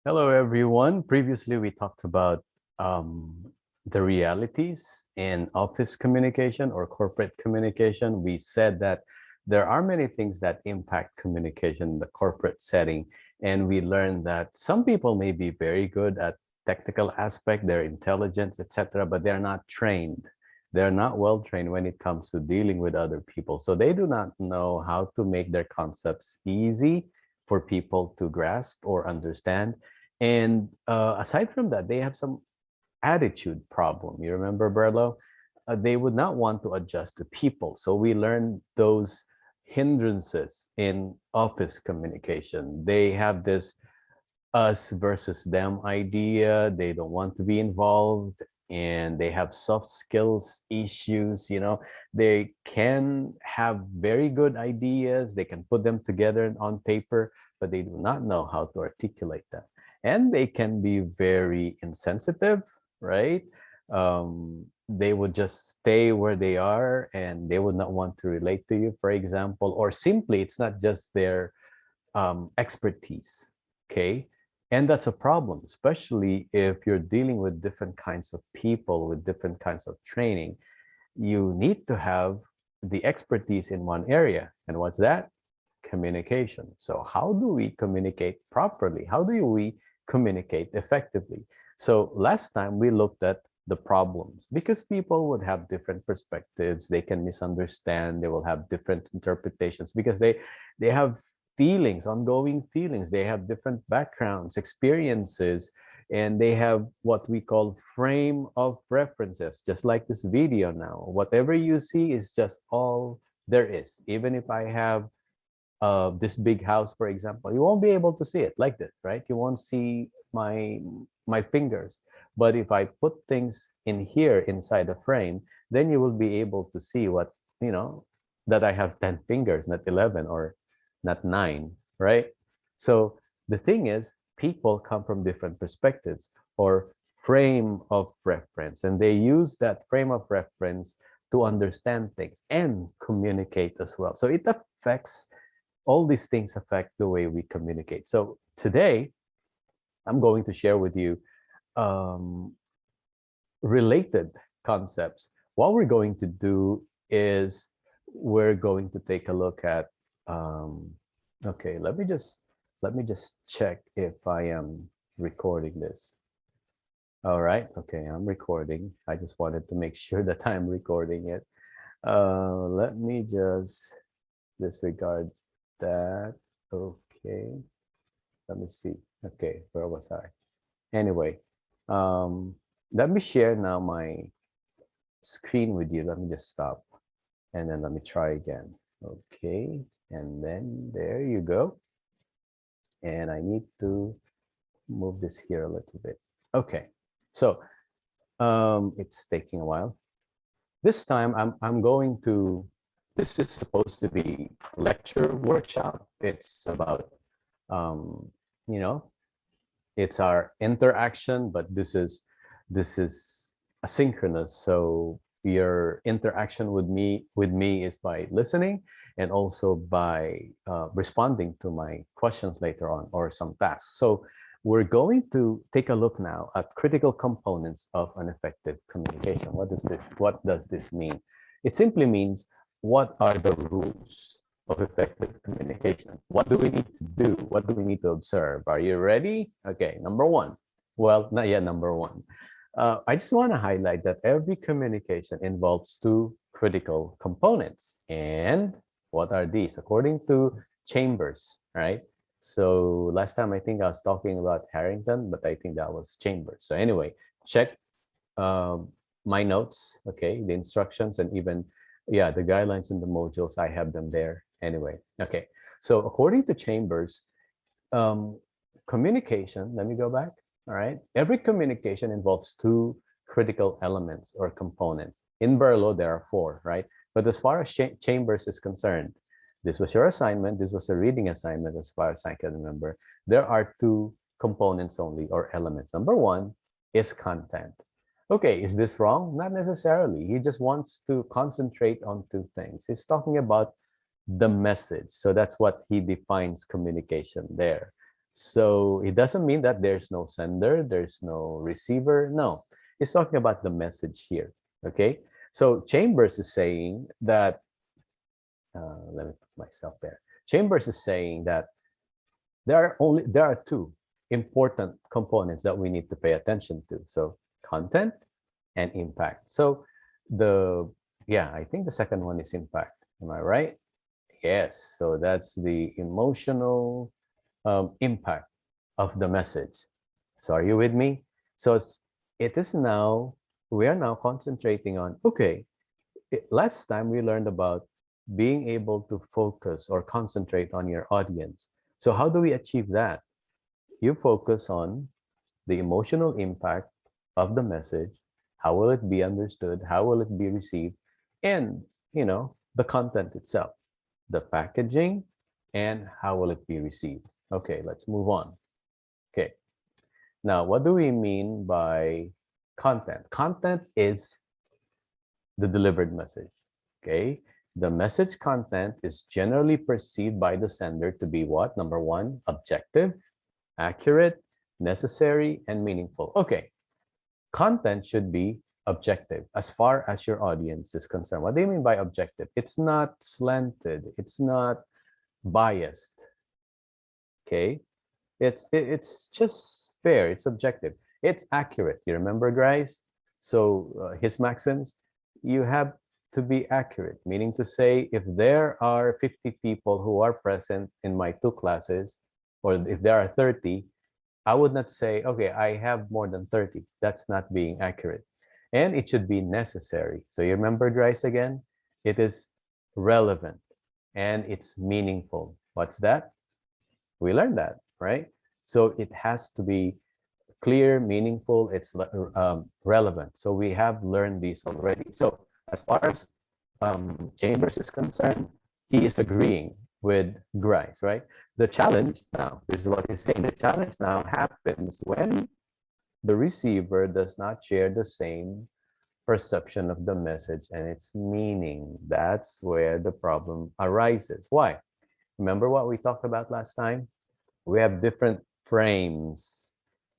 Hello, everyone. Previously, we talked about um, the realities in office communication or corporate communication. We said that there are many things that impact communication in the corporate setting. And we learned that some people may be very good at technical aspect, their intelligence, etc., but they're not trained. They're not well trained when it comes to dealing with other people. So they do not know how to make their concepts easy for people to grasp or understand. And aside from that, they have some attitude problem. You remember, Berlo? They would not want to adjust to people. So we learned those hindrances in office communication. They have this us versus them idea. They don't want to be involved and they have soft skills issues. They can have very good ideas. They can put them together on paper, but they do not know how to articulate them. And they can be very insensitive, right? They would just stay where they are and they would not want to relate to you, for example, or simply it's not just their expertise. Okay. And that's a problem, especially if you're dealing with different kinds of people with different kinds of training. You need to have the expertise in one area. And what's that? Communication. So how do we communicate properly? How do we communicate effectively? So last time we looked at the problems because people would have different perspectives. They can misunderstand. They will have different interpretations because they have feelings, ongoing feelings. They have different backgrounds, experiences, and they have what we call frame of references, just like this video now. Whatever you see is just all there is. Even if I have this big house, for example, you won't be able to see it like this, right? You won't see my fingers. But if I put things in here inside the frame, then you will be able to see what, that I have 10 fingers, not 11 or not 9, right? So the thing is, people come from different perspectives or frame of reference, and they use that frame of reference to understand things and communicate as well. So it affects all these things affect the way we communicate. So today, I'm going to share with you um, related concepts. What we're going to do is we're going to take a look at. Okay, let me just check if I am recording this. All right. Okay, I'm recording. I just wanted to make sure that I'm recording it. Let me just disregard that. Okay, let me see. Okay, where was I? Anyway, um, let me share now my screen with you. Let me just stop and then let me try again. Okay, and then there you go. And I need to move this here a little bit. Okay, so it's taking a while. This time I'm going to, this is supposed to be lecture workshop. It's about, um, you know, it's our interaction, but this is asynchronous. So your interaction with me is by listening and also by responding to my questions later on or some tasks. So we're going to take a look now at critical components of an effective communication. What does this mean? It simply means, what are the rules of effective communication? What do we need to do? What do we need to observe? Are you ready? Okay, number one. Well, not yet number one. I just want to highlight that every communication involves two critical components. And what are these? According to Chambers, right? So last time I think I was talking about Harrington, but I think that was Chambers. So anyway, check um, my notes, okay, the instructions, and even, yeah, the guidelines and the modules, I have them there anyway. Okay, so according to Chambers, um, communication, let me go back. All right, every communication involves two critical elements or components. In Berlo, there are four, right? But as far as Chambers is concerned, this was your assignment, this was a reading assignment as far as I can remember. There are two components only, or elements. Number one is content. Okay, is this wrong? Not necessarily. He just wants to concentrate on two things. He's talking about the message. So that's what he defines communication there. So it doesn't mean that there's no sender, there's no receiver. No, it's talking about the message here. Okay. So Chambers is saying that, let me put myself there. Chambers is saying that there are two important components that we need to pay attention to. So content and impact. So the yeah, I think the second one is impact. Am I right? Yes. So that's the emotional impact of the message. So are you with me? So it is now, we are now concentrating on, okay, last time we learned about being able to focus or concentrate on your audience. So how do we achieve that? You focus on the emotional impact of the message. How will it be understood? How will it be received? And, the content itself, the packaging, and how will it be received? Okay, let's move on. Okay. Now, what do we mean by content? Content is the delivered message. Okay. The message content is generally perceived by the sender to be what? Number one, objective, accurate, necessary, and meaningful. Okay. Content should be objective as far as your audience is concerned. What do you mean by objective? It's not slanted. It's not biased. Okay. It's just fair. It's objective. It's accurate. You remember, guys? So his maxims, you have to be accurate, meaning to say, if there are 50 people who are present in my two classes, or if there are 30, I would not say, okay, I have more than 30. That's not being accurate. And it should be necessary. So you remember, guys, again, it is relevant and it's meaningful. What's that? We learned that, right? So it has to be clear, meaningful, it's relevant. So we have learned these already. So as far as Chambers is concerned, he is agreeing with Grice, right? The challenge now, this is what he's saying, the challenge now happens when the receiver does not share the same perception of the message and its meaning. That's where the problem arises. Why? Remember what we talked about last time? We have different frames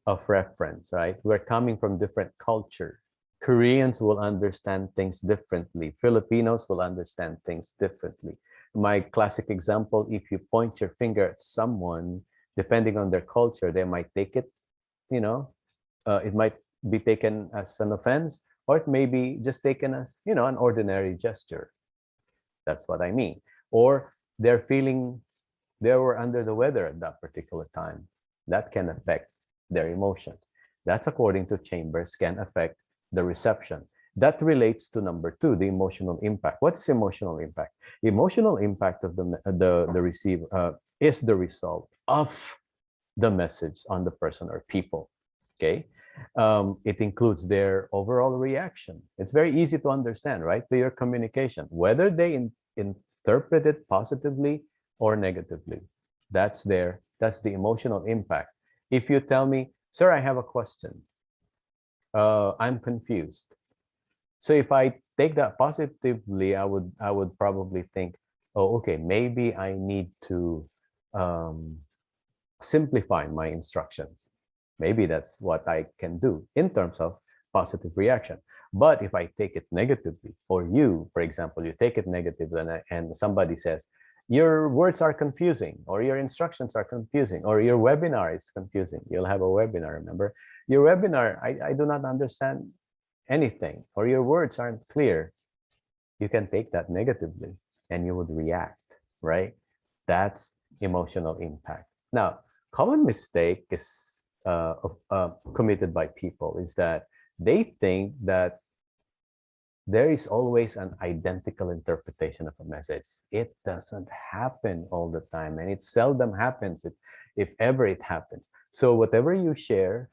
of reference, right? We're coming from different culture. Koreans will understand things differently. Filipinos will understand things differently. My classic example, if you point your finger at someone, depending on their culture, they might take it, it might be taken as an offense, or it may be just taken as, an ordinary gesture. That's what I mean. Or they were under the weather at that particular time. That can affect their emotions. That's according to Chambers, can affect the reception. That relates to number two, the emotional impact. What is emotional impact? Emotional impact of the receiver is the result of the message on the person or people. Okay. It includes their overall reaction. It's very easy to understand, right? To your communication, whether they interpret it positively or negatively. That's the emotional impact. If you tell me, sir, I have a question. I'm confused. So if I take that positively, I would probably think, oh, okay, maybe I need to simplify my instructions. Maybe that's what I can do in terms of positive reaction. But if I take it negatively, or you, for example, you take it negatively and somebody says, your words are confusing, or your instructions are confusing, or your webinar is confusing. You'll have a webinar, remember? Your webinar, I do not understand anything, or your words aren't clear. You can take that negatively and you would react, right? That's emotional impact. Now, common mistake is committed by people is that they think that there is always an identical interpretation of a message. It doesn't happen all the time, and it seldom happens, if ever it happens. So whatever you share,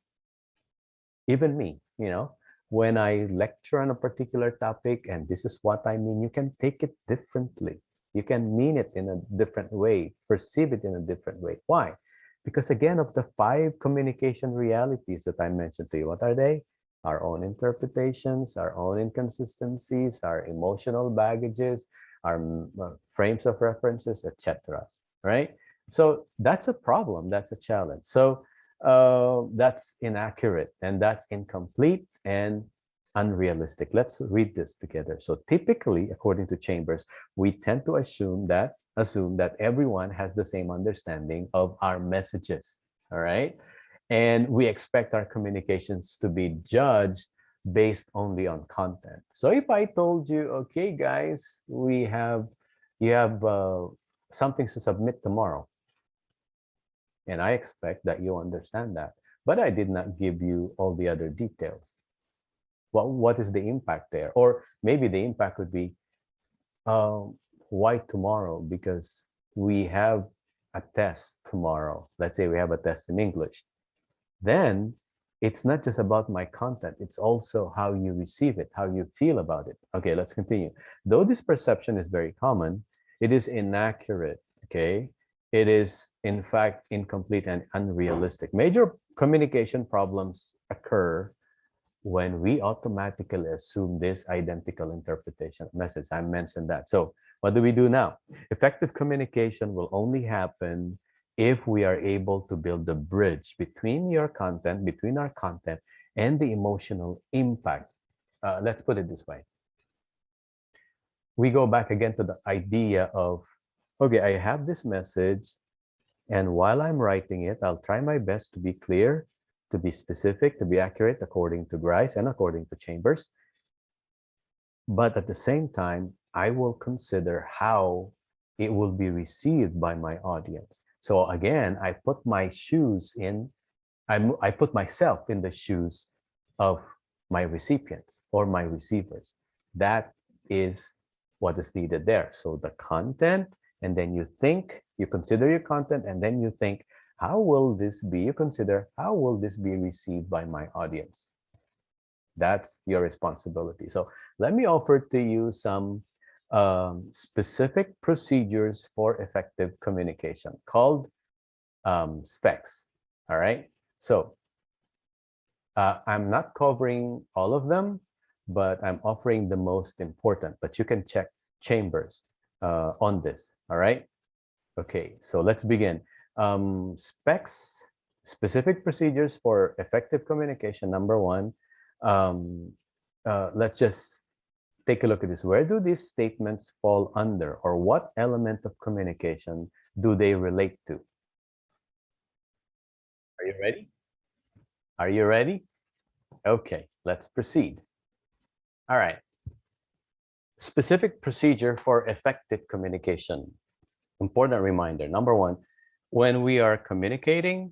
even me, when I lecture on a particular topic and this is what I mean, you can take it differently. You can mean it in a different way, perceive it in a different way. Why? Because again, of the 5 communication realities that I mentioned to you, what are they? Our own interpretations, our own inconsistencies, our emotional baggages, our frames of references, etc. Right? So that's a problem. That's a challenge. So that's inaccurate and that's incomplete and unrealistic. Let's read this together. So typically, according to Chambers, we tend to assume that everyone has the same understanding of our messages. All right. And we expect our communications to be judged based only on content. So if I told you, okay, guys, you have something to submit tomorrow, and I expect that you understand that, but I did not give you all the other details. Well, what is the impact there? Or maybe the impact would be, um, why tomorrow? Because we have a test tomorrow. Let's say we have a test in English. Then it's not just about my content, it's also how you receive it, how you feel about it. Okay, let's continue. Though this perception is very common, it is inaccurate, okay? It is, in fact, incomplete and unrealistic. Major communication problems occur when we automatically assume this identical interpretation of message. I mentioned that. So what do we do now? Effective communication will only happen if we are able to build the bridge between our content and the emotional impact. Let's put it this way. We go back again to the idea of, okay, I have this message, and while I'm writing it, I'll try my best to be clear, to be specific, to be accurate according to Grice and according to Chambers. But at the same time, I will consider how it will be received by my audience. So again, I put myself in the shoes of my recipients or my receivers. That is what is needed there. So the content, and then you consider your content, and then you think, how will this be? You consider, how will this be received by my audience? That's your responsibility. So let me offer to you some specific procedures for effective communication called specs. All right. So I'm not covering all of them, but I'm offering the most important. But you can check Chambers on this. All right. Okay. So let's begin. Specs, specific procedures for effective communication. Number one, let's just take a look at this. Where do these statements fall under, or what element of communication do they relate to? Are you ready? Are you ready? Okay, let's proceed. All right. Specific procedure for effective communication. Important reminder. Number one, when we are communicating,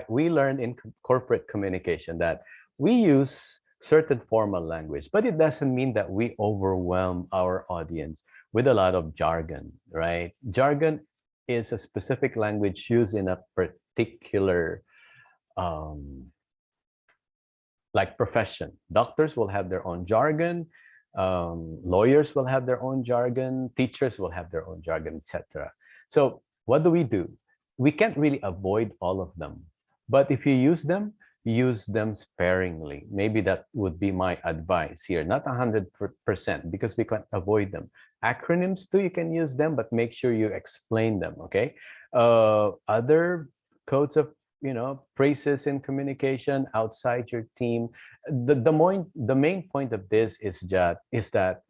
we learned in corporate communication that we use certain formal language, but it doesn't mean that we overwhelm our audience with a lot of jargon, right? Jargon is a specific language used in a particular like profession. Doctors will have their own jargon, lawyers will have their own jargon, teachers will have their own jargon, etc. So what do? We can't really avoid all of them, but if you use them sparingly. Maybe that would be my advice here. Not 100%, because we can't avoid them. Acronyms too, you can use them, but make sure you explain them, okay? Other codes of phrases in communication outside your team. The main point of this is that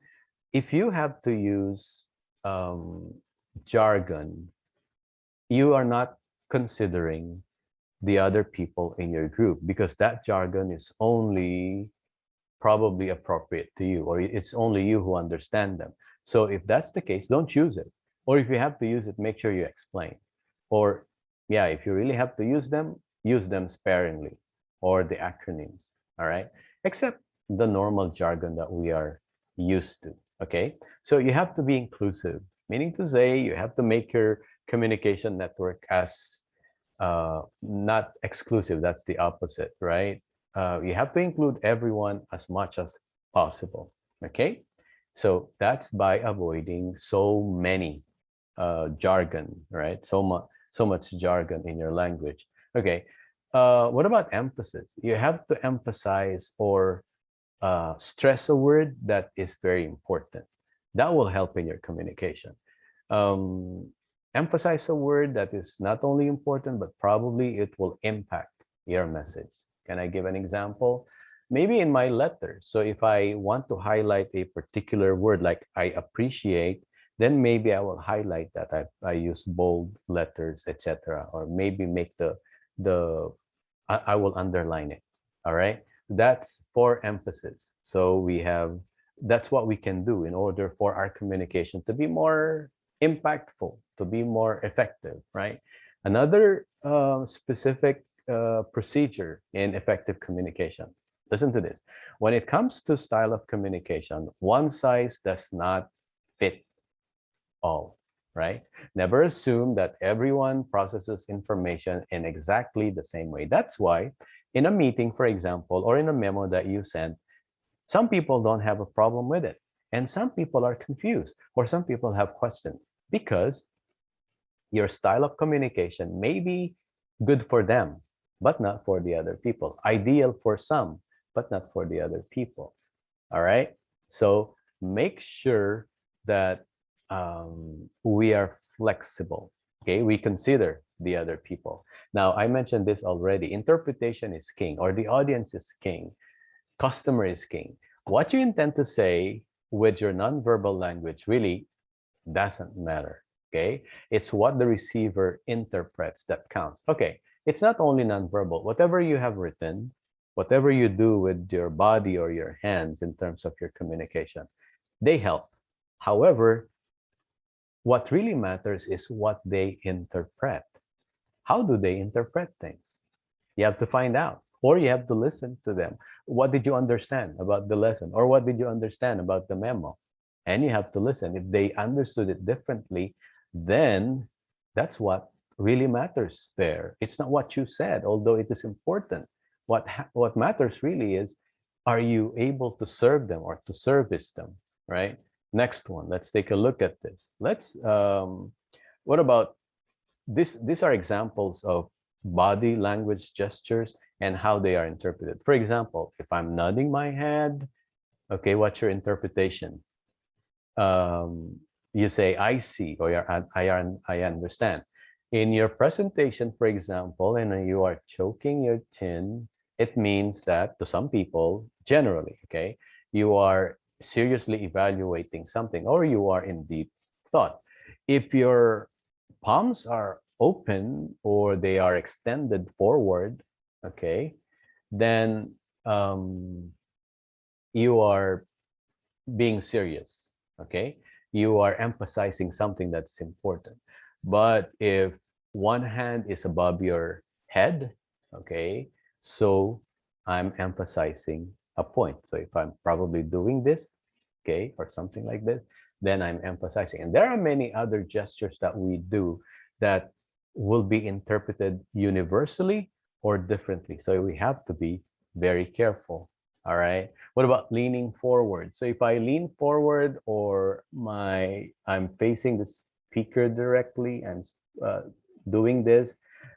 if you have to use jargon, you are not considering the other people in your group, because that jargon is only probably appropriate to you, or it's only you who understand them. So if that's the case, don't use it. Or if you have to use it, make sure you explain. Or yeah, if you really have to use them sparingly, or the acronyms, all right? Except the normal jargon that we are used to, okay? So you have to be inclusive, meaning to say you have to make your communication network as not exclusive. That's the opposite, right? You have to include everyone as much as possible, okay? So that's by avoiding so many jargon, right? So much jargon in your language. Okay. What about emphasis? You have to emphasize or stress a word that is very important. That will help in your communication. emphasize a word that is not only important, but probably it will impact your message. Can I give an example? Maybe in my letter. So if I want to highlight a particular word like I appreciate, then maybe I will highlight that. I use bold letters, etc. Or maybe make the I will underline it. All right. That's for emphasis. So we have that's what we can do in order for our communication to be more impactful, to be more effective, right? Another specific procedure in effective communication. Listen to this. When it comes to style of communication, one size does not fit all, right? Never assume that everyone processes information in exactly the same way. That's why in a meeting, for example, or in a memo that you send, some people don't have a problem with it. And some people are confused or some people have questions because your style of communication may be good for them, but not for the other people. Ideal for some, but not for the other people. All right. So make sure that we are flexible. Okay. We consider the other people. Now, I mentioned this already. Interpretation is king, or the audience is king. Customer is king. What you intend to say with your nonverbal language really doesn't matter. Okay. It's what the receiver interprets that counts. Okay. It's not only nonverbal. Whatever you have written, whatever you do with your body or your hands in terms of your communication, they help. However, what really matters is what they interpret. How do they interpret things? You have to find out, or you have to listen to them. What did you understand about the lesson? Or what did you understand about the memo? And you have to listen. If they understood it differently, then that's what really matters there. It's not what you said, although it is important. What matters really is, are you able to serve them or to service them, right? Next one, let's take a look at this. What about this? These are examples of body language gestures and how they are interpreted. For example, if I'm nodding my head, okay, what's your interpretation? You say, I see, or I understand. In your presentation, for example, and you are choking your chin, it means that to some people, generally, okay, you are seriously evaluating something or you are in deep thought. If your palms are open or they are extended forward, okay, then you are being serious, okay? You are emphasizing something that's important. But if one hand is above your head, okay, so I'm emphasizing a point. So if I'm probably doing this, okay, or something like this, then I'm emphasizing. And there are many other gestures that we do that will be interpreted universally or differently. So we have to be very careful. All right. What about leaning forward? So if I lean forward or I'm facing the speaker directly, I'm doing this,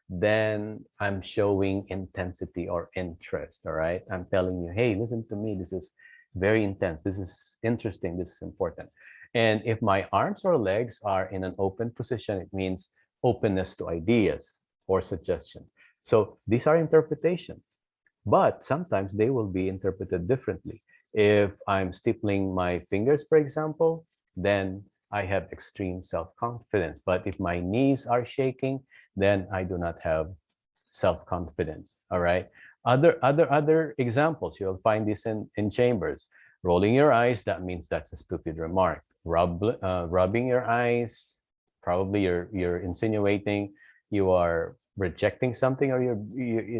then I'm showing intensity or interest. All right. I'm telling you, hey, listen to me. This is very intense. This is interesting. This is important. And if my arms or legs are in an open position, it means openness to ideas or suggestions. So these are interpretations, but sometimes they will be interpreted differently. If I'm stippling my fingers, for example, then I have extreme self-confidence. But if my knees are shaking, then I do not have self-confidence. All right. Other examples, you'll find this in chambers. Rolling your eyes, that means that's a stupid remark. Rubbing your eyes, probably you're insinuating you are rejecting something, or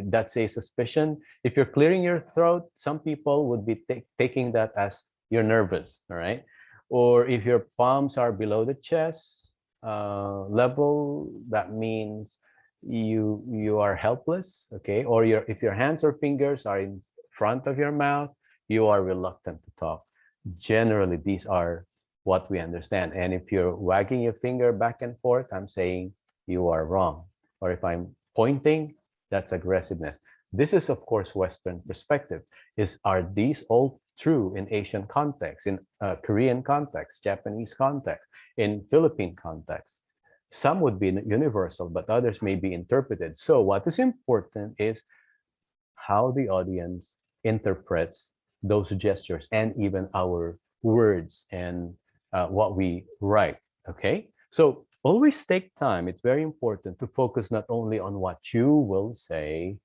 that's a suspicion. If you're clearing your throat, some people would be taking that as you're nervous. All right. Or if your palms are below the chest level, that means you are helpless. Okay. Or if your hands or fingers are in front of your mouth, you are reluctant to talk. Generally, these are what we understand. And if you're wagging your finger back and forth, I'm saying you are wrong. Or if I'm pointing, that's aggressiveness. This is, of course, Western perspective. Are these all true in Asian context, in Korean context, Japanese context, in Philippine context? Some would be universal, but others may be interpreted. So what is important is how the audience interprets those gestures and even our words and what we write. Okay. So always take time. It's very important to focus not only on what you will say,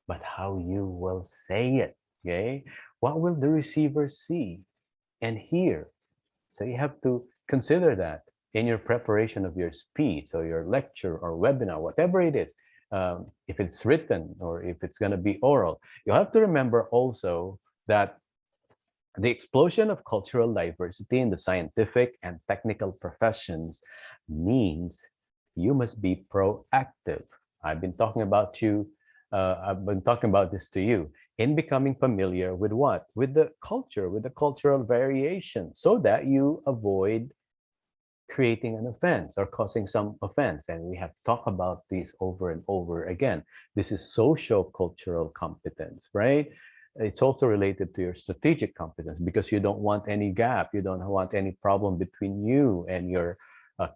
but how you will say it. Okay. What will the receiver see and hear? So you have to consider that in your preparation of your speech or your lecture or webinar, whatever it is. If it's written or if it's going to be oral, you have to remember also that the explosion of cultural diversity in the scientific and technical professions means you must be proactive. I've been talking about you, I've been talking about this to you in becoming familiar with what? With the culture, with the cultural variation, so that you avoid creating an offense or causing some offense. And we have talked about this over and over again. This is social cultural competence, right? It's also related to your strategic competence because you don't want any gap. You don't want any problem between you and your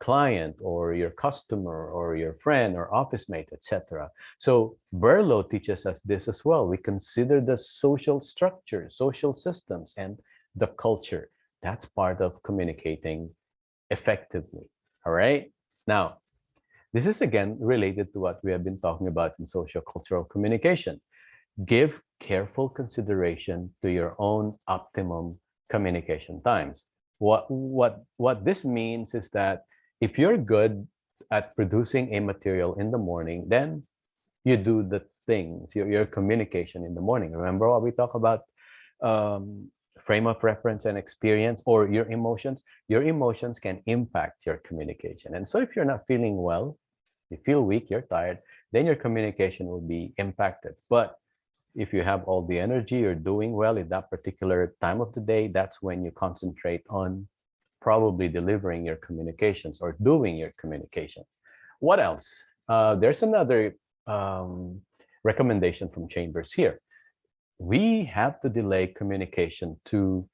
client or your customer or your friend or office mate, etc. So Berlo teaches us this as well. We consider the social structure, social systems, and the culture. That's part of communicating effectively. All right. Now, this is again related to what we have been talking about in social cultural communication. Give careful consideration to your own optimum communication times. What this means is that if you're good at producing a material in the morning, then you do the things, your communication in the morning. Remember what we talk about um, frame of reference and experience or your emotions can impact your communication. And so if you're not feeling well, you feel weak, you're tired, then your communication will be impacted. But if you have all the energy, you're doing well at that particular time of the day, that's when you concentrate on probably delivering your communications or doing your communications. What else? There's another recommendation from Chambers here. We have to delay communication to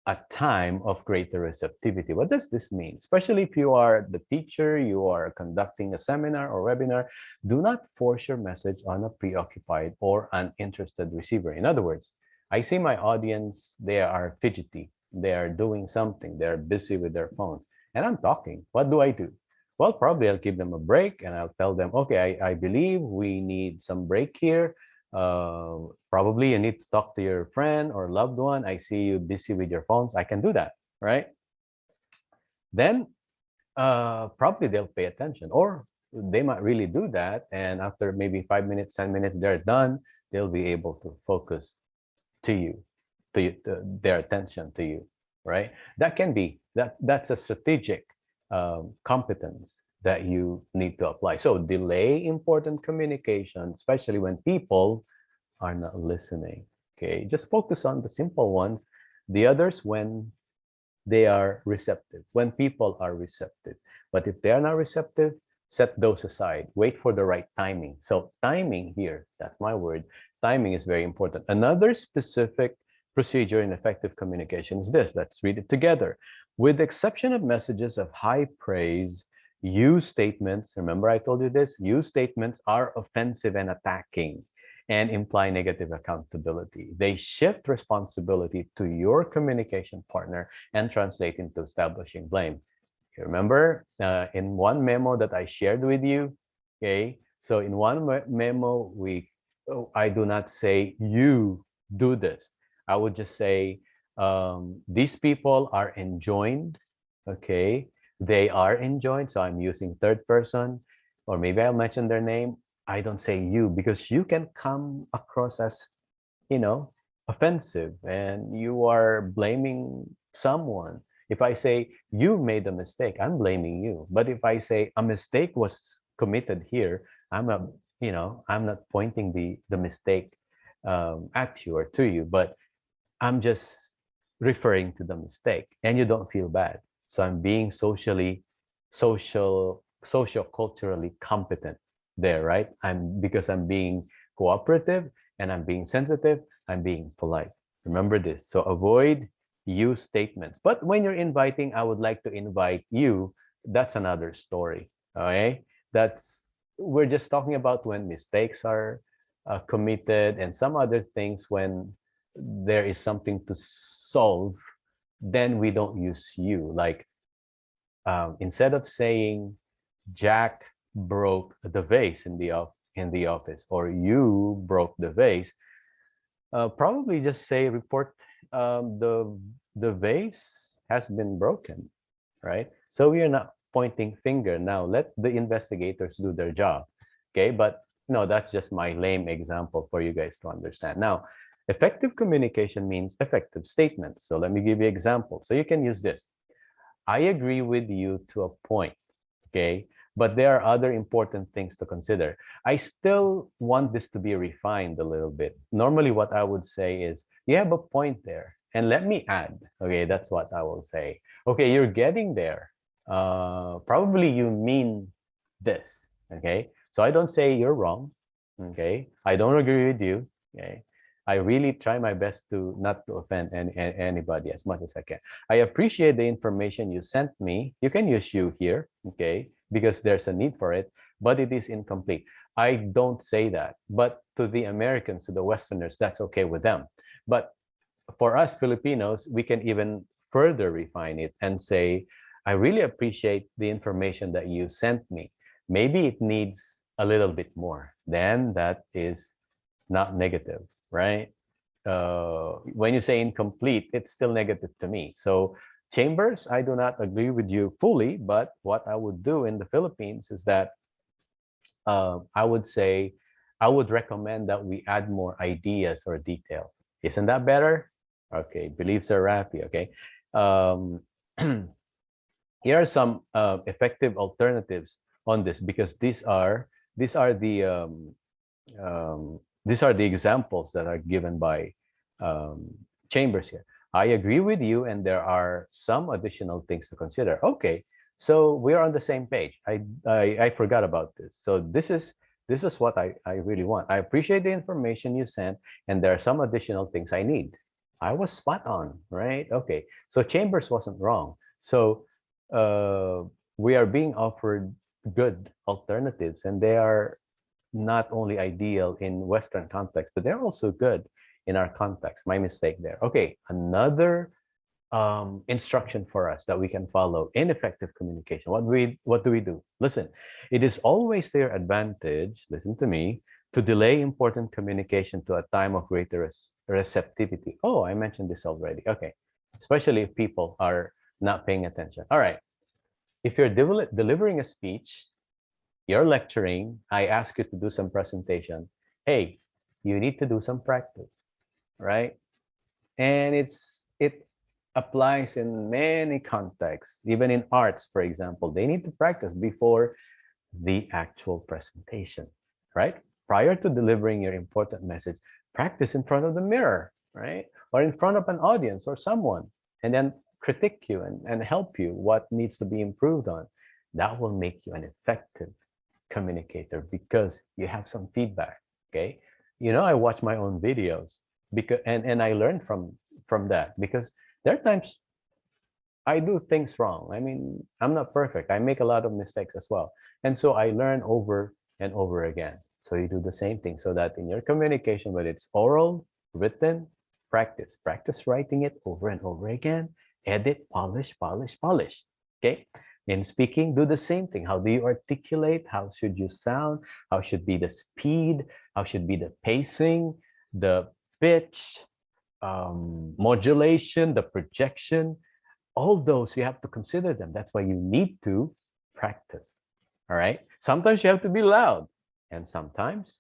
a time of greater receptivity. What does this mean? Especially if you are the teacher, you are conducting a seminar or webinar, do not force your message on a preoccupied or uninterested receiver. In other words, I see my audience, they are fidgety, they are doing something, they're busy with their phones, and I'm talking. What do I do? Well, probably I'll give them a break and I'll tell them, okay, I believe we need some break here. Probably you need to talk to your friend or loved one. I see you busy with your phones. I can do that, right? Then probably they'll pay attention, or they might really do that. And after maybe 5 minutes, 10 minutes, they're done. They'll be able to focus to you, to their attention to you, right? That can be that's a strategic competence that you need to apply. So delay important communication, especially when people are not listening. Okay, just focus on the simple ones. The others when they are receptive, when people are receptive. But if they are not receptive, set those aside. Wait for the right timing. So timing here, that's my word. Timing is very important. Another specific procedure in effective communication is this. Let's read it together. With the exception of messages of high praise, use statements. Remember I told you this? Use statements are offensive and attacking and imply negative accountability. They shift responsibility to your communication partner and translate into establishing blame. You remember in one memo that I shared with you, okay? So in one memo, I do not say you do this. I would just say these people are enjoined, okay? They are enjoined, so I'm using third person, or maybe I'll mention their name. I don't say you because you can come across as, offensive and you are blaming someone. If I say you made a mistake, I'm blaming you. But if I say a mistake was committed here, I'm not pointing the mistake at you or to you, but I'm just referring to the mistake and you don't feel bad. So I'm being social culturally competent there, right? Because I'm being cooperative and I'm being sensitive, I'm being polite. Remember this. So avoid you statements. But when you're inviting, I would like to invite you, that's another story. Okay, we're just talking about when mistakes are committed and some other things when there is something to solve, then we don't use you. Like instead of saying Jack broke the vase in the office, or you broke the vase, probably just say report the vase has been broken, right? So we are not pointing finger now. Let the investigators do their job, okay? But no, that's just my lame example for you guys to understand. Now, effective communication means effective statements. So let me give you an example. So you can use this. I agree with you to a point, okay? But there are other important things to consider. I still want this to be refined a little bit. Normally, what I would say is, you have a point there, and let me add. Okay, that's what I will say. Okay, you're getting there. Probably you mean this. Okay, so I don't say you're wrong. Okay, I don't agree with you. Okay, I really try my best to not to offend anybody as much as I can. I appreciate the information you sent me. You can use you here, okay, because there's a need for it, but it is incomplete. I don't say that, but to the Americans, to the Westerners, that's okay with them. But for us Filipinos, we can even further refine it and say, I really appreciate the information that you sent me. Maybe it needs a little bit more. Then that is not negative, right? When you say incomplete, it's still negative to me. So Chambers, I do not agree with you fully, but what I would do in the Philippines is that I would say, I would recommend that we add more ideas or details. Isn't that better? Okay, beliefs are happy. Okay. Um, here are some effective alternatives on this, because these are the these are the examples that are given by um, Chambers here. I agree with you, and there are some additional things to consider. Okay, so we are on the same page. I forgot about this. So this is what I really want. I appreciate the information you sent, and there are some additional things I need. I was spot on, right? Okay, so Chambers wasn't wrong. So uh, we are being offered good alternatives, and they are not only ideal in Western context, but they're also good in our context. My mistake there. Okay, another instruction for us that we can follow in effective communication. What do we do? Listen, it is always their advantage, listen to me, to delay important communication to a time of greater receptivity. Oh, I mentioned this already. Okay, especially if people are not paying attention. All right, if you're delivering a speech, you're lecturing, I ask you to do some presentation. Hey, you need to do some practice, right? And it applies in many contexts, even in arts, for example. They need to practice before the actual presentation, right? Prior to delivering your important message, practice in front of the mirror, right? Or in front of an audience or someone, and then critique you and help you what needs to be improved on. That will make you an effective communicator because you have some feedback. Okay, I watch my own videos because and I learn from that, because there are times I do things wrong. I mean, I'm not perfect. I make a lot of mistakes as well, and so I learn over and over again. So you do the same thing, so that in your communication, whether it's oral, written, practice writing it over and over again, edit, polish. Okay, in speaking, do the same thing. How do you articulate? How should you sound? How should be the speed? How should be the pacing, the pitch, modulation, the projection? All those, you have to consider them. That's why you need to practice. All right. Sometimes you have to be loud, and sometimes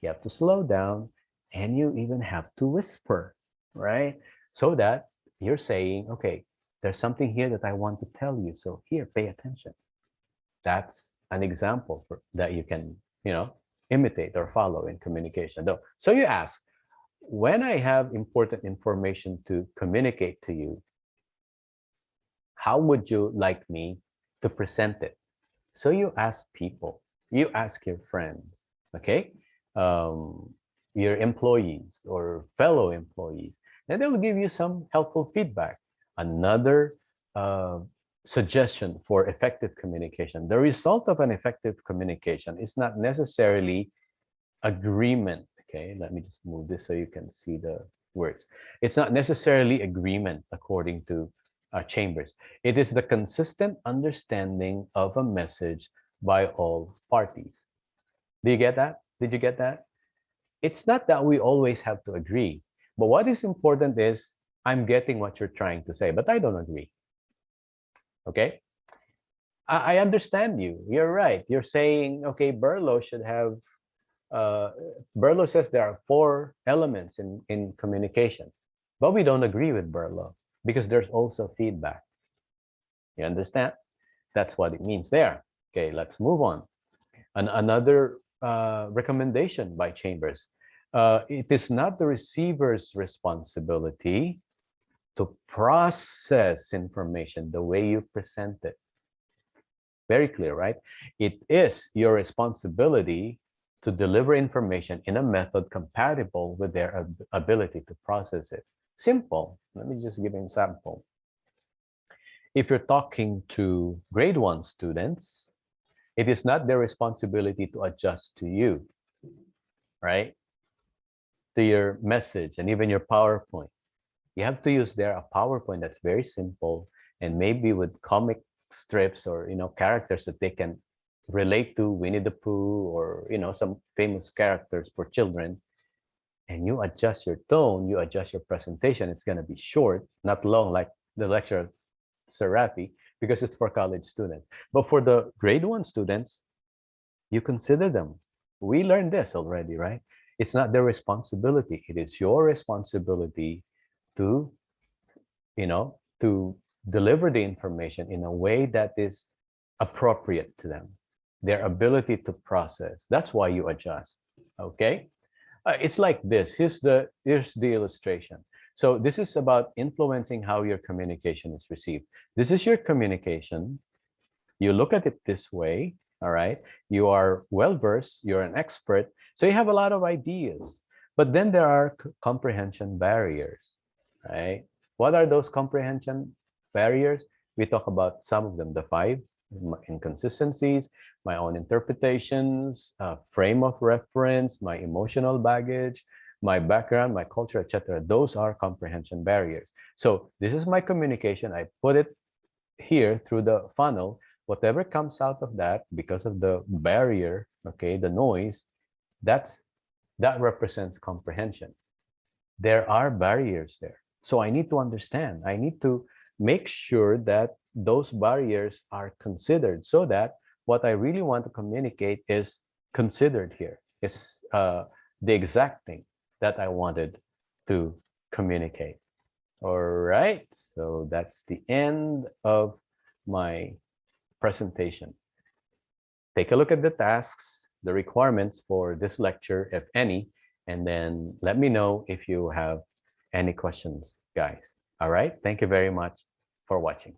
you have to slow down, and you even have to whisper, right? So that you're saying, okay, there's something here that I want to tell you. So here, pay attention. That's an example that you can, imitate or follow in communication. Though, so you ask, when I have important information to communicate to you, how would you like me to present it? So you ask people, you ask your friends, okay? Um, your employees or fellow employees, and they will give you some helpful feedback. Another uh, suggestion for effective communication. The result of an effective communication is not necessarily agreement. Okay, let me just move this so you can see the words. It's not necessarily agreement according to Chambers. It is the consistent understanding of a message by all parties. Do you get that? Did you get that? It's not that we always have to agree, but what is important is I'm getting what you're trying to say, but I don't agree. Okay? I understand you. You're right. You're saying, okay, Berlo should have, Berlo says there are 4 elements in communication, but we don't agree with Berlo because there's also feedback. You understand? That's what it means there. Okay, let's move on. Another recommendation by Chambers. It is not the receiver's responsibility to process information the way you present it. Very clear, right? It is your responsibility to deliver information in a method compatible with their ability to process it. Simple. Let me just give an example. If you're talking to grade 1 students, it is not their responsibility to adjust to you, right? To your message and even your PowerPoint. You have to use there a PowerPoint that's very simple and maybe with comic strips or characters that they can relate to, Winnie the Pooh or some famous characters for children. And you adjust your tone, you adjust your presentation. It's going to be short, not long like the lecture Serapi, because it's for college students. But for the grade 1 students, you consider them. We learned this already, right? It's not their responsibility. It is your responsibility to, to deliver the information in a way that is appropriate to them, their ability to process. That's why you adjust, okay? It's like this. Here's the illustration. So this is about influencing how your communication is received. This is your communication. You look at it this way, all right? You are well-versed, you're an expert, so you have a lot of ideas. But then there are comprehension barriers, right? What are those comprehension barriers? We talk about some of them, the 5 inconsistencies, my own interpretations, frame of reference, my emotional baggage, my background, my culture, etc. Those are comprehension barriers. So this is my communication. I put it here through the funnel. Whatever comes out of that, because of the barrier, okay, the noise, that represents comprehension. There are barriers there. So I need to understand. I need to make sure that those barriers are considered so that what I really want to communicate is considered here. It's the exact thing that I wanted to communicate. All right, so that's the end of my presentation. Take a look at the tasks, the requirements for this lecture, if any, and then let me know if you have any questions, guys. All right, thank you very much for watching.